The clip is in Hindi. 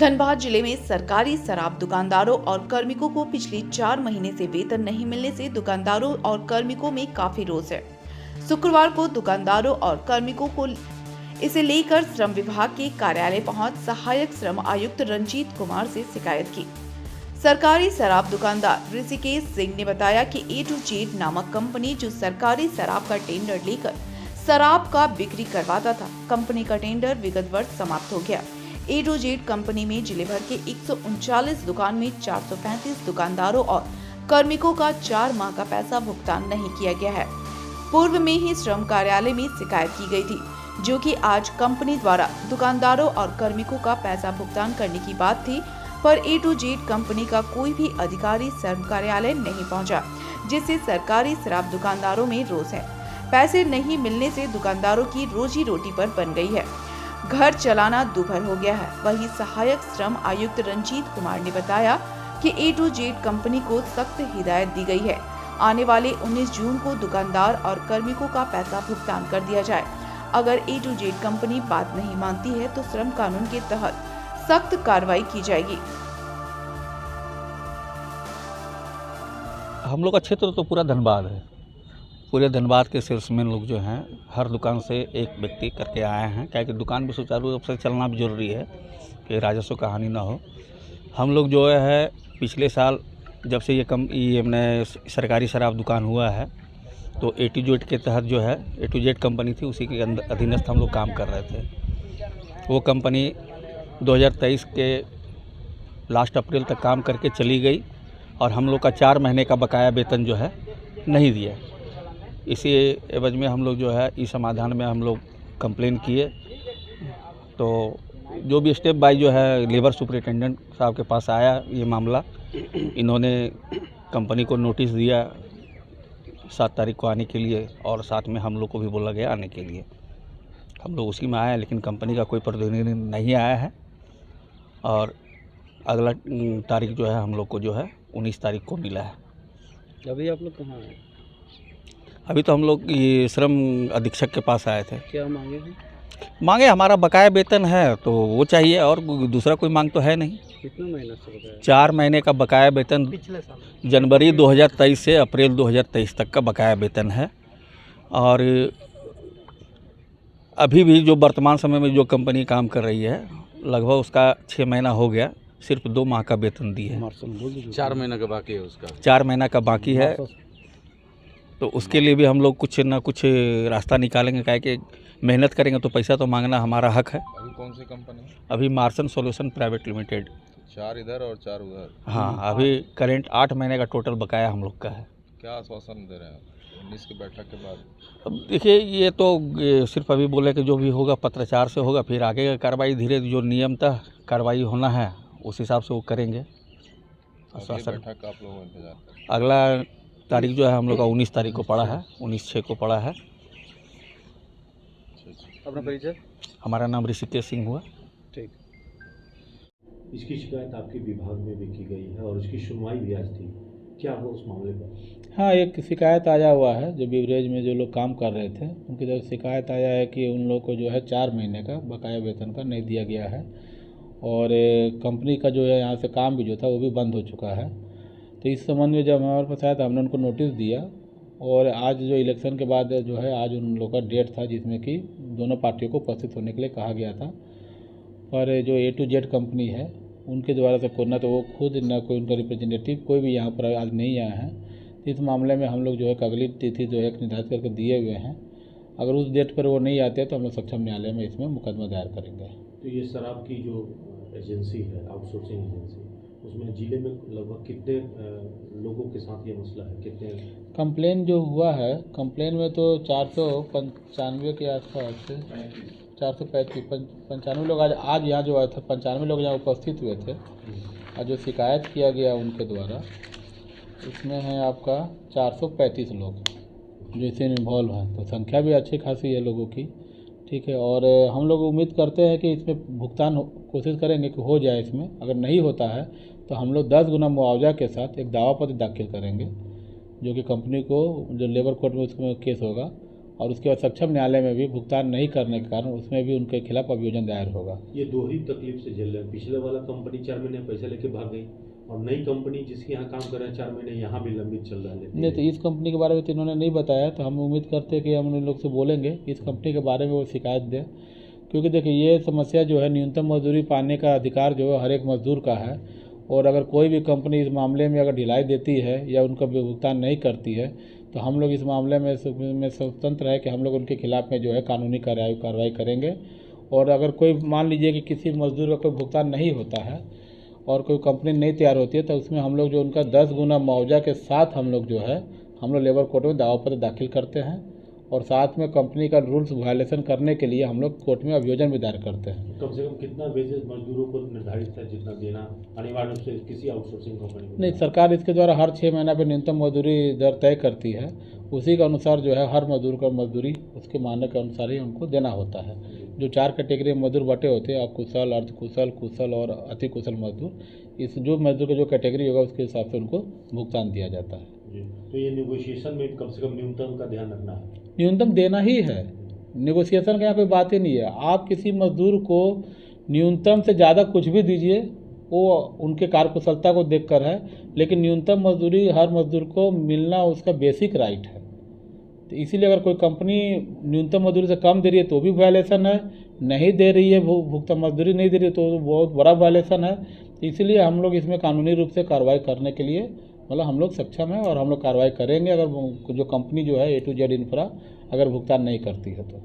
धनबाद जिले में सरकारी शराब दुकानदारों और कार्मिकों को पिछले 4 महीने से वेतन नहीं मिलने से दुकानदारों और कार्मिकों में काफी रोष है। शुक्रवार को दुकानदारों और कार्मिकों को इसे लेकर श्रम विभाग के कार्यालय पहुंच सहायक श्रम आयुक्त रंजीत कुमार से शिकायत की। सरकारी शराब दुकानदार ऋषिकेश सिंह ने बताया कि ए टू जेड नामक कंपनी जो सरकारी शराब का टेंडर लेकर शराब का बिक्री करवाता था, कंपनी का टेंडर विगत वर्ष समाप्त हो गया। ए टू जेड कंपनी में जिले भर के 139 दुकान में 435 दुकानदारों और कार्मिकों का 4 माह का पैसा भुगतान नहीं किया गया है। पूर्व में ही श्रम कार्यालय में शिकायत की गई थी, जो कि आज कंपनी द्वारा दुकानदारों और कार्मिकों का पैसा भुगतान करने की बात थी, पर ए टू जेड कंपनी का कोई भी अधिकारी श्रम कार्यालय नहीं पहुंचा, जिससे सरकारी शराब दुकानदारों में रोष है। पैसे नहीं मिलने से दुकानदारों की रोजी रोटी पर बन गई है, घर चलाना दुभर हो गया है। वहीं सहायक श्रम आयुक्त रंजीत कुमार ने बताया कि ए टू जेड कंपनी को सख्त हिदायत दी गई है, आने वाले 19 जून को दुकानदार और कार्मिकों का पैसा भुगतान कर दिया जाए। अगर ए टू जेड कंपनी बात नहीं मानती है तो श्रम कानून के तहत सख्त कार्रवाई की जाएगी। हम लोग का क्षेत्र तो पूरा धनबाद है। पूरे धनबाद के सेल्समैन लोग जो हैं हर दुकान से एक व्यक्ति करके आए हैं, क्या कि दुकान भी सुचारू रूप से चलना भी जरूरी है कि राजस्व का हानि ना हो। हम लोग जो है पिछले साल जब से ये हमने सरकारी शराब दुकान हुआ है तो ए टू जेड के तहत जो है ए टू जेड कंपनी थी, उसी के अधीनस्थ हम लोग काम कर रहे थे। वो कंपनी 2023 के लास्ट अप्रैल तक काम करके चली गई और हम लोग का 4 महीने का बकाया वेतन जो है नहीं दिया। इसी एवज में हम लोग जो है इस समाधान में हम लोग कंप्लेन किए, तो जो भी स्टेप बाय जो है लेबर सुपरिटेंडेंट साहब के पास आया ये मामला। इन्होंने कंपनी को नोटिस दिया 7 तारीख को आने के लिए और साथ में हम लोग को भी बोला गया आने के लिए। हम लोग उसी में आए, लेकिन कंपनी का कोई प्रतिनिधि नहीं आया है और अगला तारीख जो है हम लोग को जो है 19 तारीख को मिला है। अभी आप लोग कहाँ हैं? अभी तो हम लोग ये श्रम अधीक्षक के पास आए थे। क्या मांगे हैं? मांगे हमारा बकाया वेतन है तो वो चाहिए, और दूसरा कोई मांग तो है नहीं। कितना महीना से बकाया? 4 महीने का बकाया वेतन पिछले साल जनवरी 2023 से अप्रैल 2023 तक का बकाया वेतन है। और अभी भी जो वर्तमान समय में जो कंपनी काम कर रही है लगभग उसका 6 महीना हो गया, सिर्फ 2 माह का वेतन दी है। 4 महीना का बाकी है उसका। 4 महीना का बाकी है, तो उसके लिए भी हम लोग कुछ ना कुछ रास्ता निकालेंगे। क्या कि मेहनत करेंगे तो पैसा तो मांगना हमारा हक है। अभी कौन सी कंपनी? अभी मार्सन सॉल्यूशन प्राइवेट लिमिटेड। 4 इधर और 4 उधर। हाँ, अभी करेंट 8 महीने का टोटल बकाया हम लोग का है। क्या आश्वासन दे रहे हैं 19 की बैठक के बाद? अब देखिए ये तो सिर्फ अभी बोले कि जो भी होगा पत्राचार से होगा, फिर आगे का कार्रवाई धीरे जो नियमतः कार्रवाई होना है उस हिसाब से वो करेंगे। आश्वासन बैठक का आप लोगों को इंतजार करें। अगला तारीख जो है हम लोग का 19 तारीख को पड़ा है, 19/6 को पड़ा है। अपना परिचय? हमारा नाम ऋषिकेश सिंह हुआ। ठीक। इसकी शिकायत आपके विभाग में भी की गई है और इसकी सुनवाई भी आज थी, क्या हुआ उस मामले पर? हाँ, एक शिकायत आया हुआ है। जो बिवरेज में जो लोग काम कर रहे थे उनकी तरफ शिकायत आया है कि उन लोग को जो है 4 महीने का बकाया वेतन का नहीं दिया गया है और कंपनी का जो है यहाँ से काम भी जो था वो भी बंद हो चुका है। तो इस संबंध में जब हमारे पास आया तो हमने उनको नोटिस दिया और आज जो इलेक्शन के बाद जो है आज उन लोगों का डेट था जिसमें कि दोनों पार्टियों को उपस्थित होने के लिए कहा गया था। पर जो ए टू जेड कंपनी है उनके द्वारा से कोई ना तो वो खुद ना कोई उनका रिप्रेजेंटेटिव कोई भी यहाँ पर आज नहीं आया है। तो इस मामले में हम लोग जो है अगली तिथि जो है निर्धारित करके दिए हुए हैं। अगर उस डेट पर वो नहीं आते तो हम लोग सक्षम न्यायालय में इसमें मुकदमा दायर करेंगे। तो ये शराब की जो एजेंसी है, आउटसोर्सिंग एजेंसी, उसमें जिले में लगभग कितने लोगों के साथ ये मसला है? कितने कंप्लेन जो हुआ है, कंप्लेन में तो 495 के आसपास 495 लोग आज यहाँ जो आए थे 95 लोग यहाँ उपस्थित हुए थे। और जो शिकायत किया गया उनके द्वारा इसमें है आपका 435 लोग जो इसमें इन्वॉल्व हैं। तो संख्या भी अच्छी खासी है लोगों की, ठीक है। और हम लोग उम्मीद करते हैं कि इसमें भुगतान कोशिश करेंगे कि हो जाए। इसमें अगर नहीं होता है तो हम लोग 10 गुना मुआवजा के साथ एक दावा पत्र दाखिल करेंगे, जो कि कंपनी को जो लेबर कोर्ट में उसमें केस होगा और उसके बाद सक्षम न्यायालय में भी भुगतान नहीं करने के कारण उसमें भी उनके खिलाफ अभियोजन दायर होगा। ये दोहरी तकलीफ से झेल रहे हैं। पिछले वाला कंपनी 4 महीने पैसे लेके भाग गई और नई कंपनी जिसके यहाँ काम कर रहे हैं 4 महीने यहाँ भी लंबित चल रहा है। नहीं, तो इस कंपनी के बारे में तो इन्होंने नहीं बताया, तो हम उम्मीद करते हैं कि हम उन लोग से बोलेंगे इस कंपनी के बारे में वो शिकायत दें, क्योंकि देखिए ये समस्या जो है न्यूनतम मजदूरी पाने का अधिकार जो है हर एक मजदूर का है, और अगर कोई भी कंपनी इस मामले में अगर ढिलाई देती है या उनका भुगतान नहीं करती है तो हम लोग इस मामले में स्वतंत्र है कि हम लोग उनके खिलाफ में जो है कानूनी कार्रवाई करेंगे। और अगर कोई मान लीजिए कि किसी मजदूर का कोई भुगतान नहीं होता है और कोई कंपनी नहीं तैयार होती है तो उसमें हम लोग जो उनका 10 गुना मुआवजा के साथ हम लोग लेबर कोर्ट में दावा पत्र दाखिल करते हैं, और साथ में कंपनी का रूल्स वायलेशन करने के लिए हम लोग कोर्ट में अभियोजन भी दायर करते हैं। कम से कम कितना वेजेस मजदूरों को निर्धारित है जितना देना अनिवार्य रूप से किसी आउटसोर्सिंग कंपनी को? नहीं, सरकार इसके द्वारा हर 6 महीना पे न्यूनतम मजदूरी दर तय करती है, उसी के अनुसार जो है हर मजदूर का मजदूरी उसके मानक के अनुसार ही उनको देना होता है। जो 4 कैटेगरी में मजदूर बटे होते हैं, अकुशल, अर्धकुशल, कुशल और अति कुशल मजदूर, इस जो मजदूर का जो कैटेगरी होगा उसके हिसाब से उनको भुगतान दिया जाता है। जी, तो ये नेगोशिएशन में कम से कम न्यूनतम का ध्यान रखना है। न्यूनतम देना ही है, नेगोशिएशन का यहाँ कोई बात ही नहीं है। आप किसी मजदूर को न्यूनतम से ज़्यादा कुछ भी दीजिए, वो उनके कार्यकुशलता को देखकर है, लेकिन न्यूनतम मजदूरी हर मजदूर को मिलना उसका बेसिक राइट है। तो इसीलिए अगर कोई कंपनी न्यूनतम मजदूरी से कम दे रही है तो भी वायलेशन है, नहीं दे रही है भुगतान मजदूरी नहीं दे रही है तो बहुत बड़ा वायलेशन है। इसीलिए हम लोग इसमें कानूनी रूप से कार्रवाई करने के लिए मतलब हम लोग सक्षम हैं और हम लोग कार्रवाई करेंगे अगर जो कंपनी जो है A to Z इंफ्रा अगर भुगतान नहीं करती है तो।